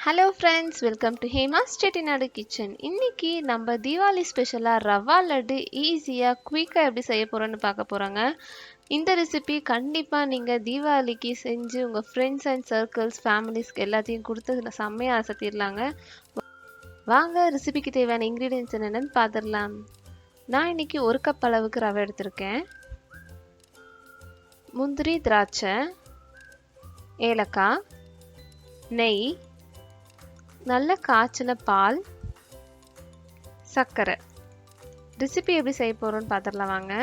Hello friends, welcome to Hemas Chettinad kitchen. இன்னைக்கு நம்ம Diwali ஸ்பெஷலா ரவா லட்டு ஈஸியா குயிக்கா எப்படி செய்ய போறோம்னு பார்க்க போறோங்க. இந்த ரெசிபி கண்டிப்பா நீங்க தீபாவளிக்கு செஞ்சு உங்க ஃப்ரெண்ட்ஸ் அண்ட் சர்க்கிள்ஸ் ஃபேமிலிஸ்க்கு எல்லாத்தையும் கொடுத்து செம்மையா அசத்திடலாங்க. வாங்க ரெசிபிக்கு தேவையான இன்கிரீடியன்ஸ் என்னென்னு பார்த்துடலாம். நான் இன்னைக்கு 1 கப் அளவுக்கு ரவை எடுத்திருக்கேன். முந்திரி, திராட்சை, ஏலக்காய், நெய், நல்ல காய்ச்சின பால், சர்க்கரை. ரெசிபி எப்படி செய்ய போறோம்னு பார்த்துடலாம் வாங்க.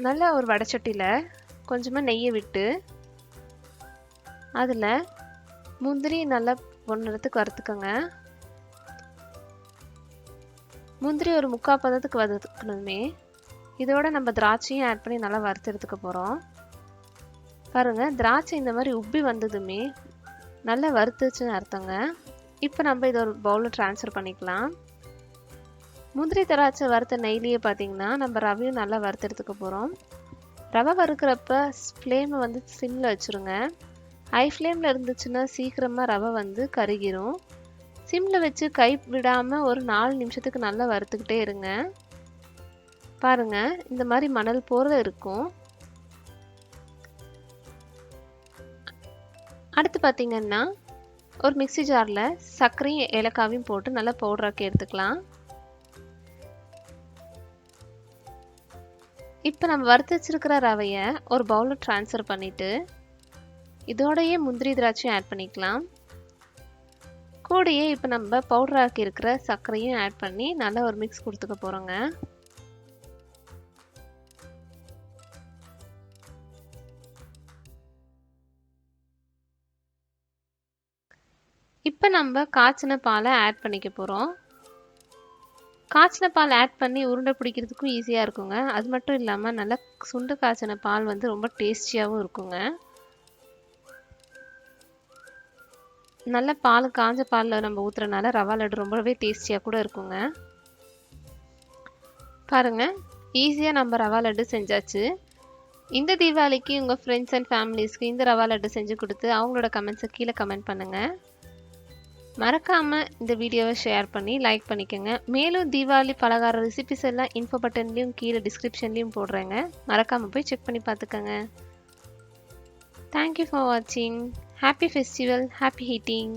நல்ல ஒரு வடைச்சட்டியில் கொஞ்சமாக நெய்யை விட்டு அதில் முந்திரி நல்லா பொன்னிறத்துக்கு வறுத்துக்கோங்க. முந்திரி ஒரு 3/4 பதத்துக்கு வறுத்துக்கணுமே. இதோட நம்ம திராட்சையும் ஆட் பண்ணி நல்லா வறுத்து எடுத்துக்க போகிறோம். பாருங்கள், திராட்சை இந்த மாதிரி உப்பி வந்ததுமே நல்லா வறுத்துச்சுன்னு அர்த்தங்க. இப்போ நம்ம இதை ஒரு பவுலில் ட்ரான்ஸ்ஃபர் பண்ணிக்கலாம். முந்திரி திராட்சை வறுத்த நெய்லியே பார்த்தீங்கன்னா நம்ம ரவையும் நல்லா வறுத்து எடுத்துக்க போகிறோம். ரவை வறுக்கிறப்ப ஃப்ளேமை வந்து சிம்மில் வச்சுருங்க. ஹை ஃப்ளேமில் இருந்துச்சுன்னா சீக்கிரமாக ரவை கருகிரும். சிம்மில் வச்சு கை விடாமல் ஒரு 4 நிமிஷத்துக்கு நல்லா வறுத்துக்கிட்டே இருங்க. பாருங்கள், இந்த மாதிரி மணல் போல இருக்கும். அடுத்து பார்த்தீங்கன்னா ஒரு மிக்ஸி ஜாரில் சர்க்கரையும் ஏலக்காவையும் போட்டு நல்லா பவுடராக்கி எடுத்துக்கலாம். இப்போ நம்ம வறுத்து வச்சிருக்கிற ரவையை ஒரு பவுலில் ட்ரான்ஸ்ஃபர் பண்ணிவிட்டு இதோடையே முந்திரி திராட்சையும் ஆட் பண்ணிக்கலாம். கூடயே இப்போ நம்ம பவுடராக்கி இருக்கிற சர்க்கரையும் ஆட் பண்ணி நல்லா ஒரு மிக்ஸ் கொடுத்துக்க போகிறோங்க. இப்போ நம்ம காய்ச்சின பாலை ஆட் பண்ணிக்க போகிறோம். காய்ச்சின பால் ஆட் பண்ணி உருண்டை பிடிக்கிறதுக்கும் ஈஸியாக இருக்குங்க. அது மட்டும் இல்லாமல் நல்லா சுண்டு காய்ச்சின பால் ரொம்ப டேஸ்டியாகவும் இருக்குங்க. நல்ல பால் காஞ்ச பாலில் நம்ம ஊற்றுறனால ரவா லட்டு ரொம்பவே டேஸ்டியாக கூட இருக்குங்க. பாருங்கள், ஈஸியாக நம்ம ரவா லட்டு செஞ்சாச்சு. இந்த தீபாவளிக்கு உங்கள் ஃப்ரெண்ட்ஸ் அண்ட் ஃபேமிலிஸ்க்கு இந்த ரவா லட்டு செஞ்சு கொடுத்து அவங்களோட கமெண்ட்ஸை கீழே கமெண்ட் பண்ணுங்கள். மறக்காமல் இந்த வீடியோவை ஷேர் பண்ணி லைக் பண்ணிக்கோங்க. மேலும் தீபாவளி பலகார ரெசிபிஸ் எல்லாம் இன்ஃபோ பட்டன்லேயும் கீழே டிஸ்கிரிப்ஷன்லேயும் போடுறேங்க. மறக்காமல் போய் செக் பண்ணி பார்த்துக்கோங்க. தேங்க்யூ ஃபார் வாட்சிங். Happy festival, happy heating.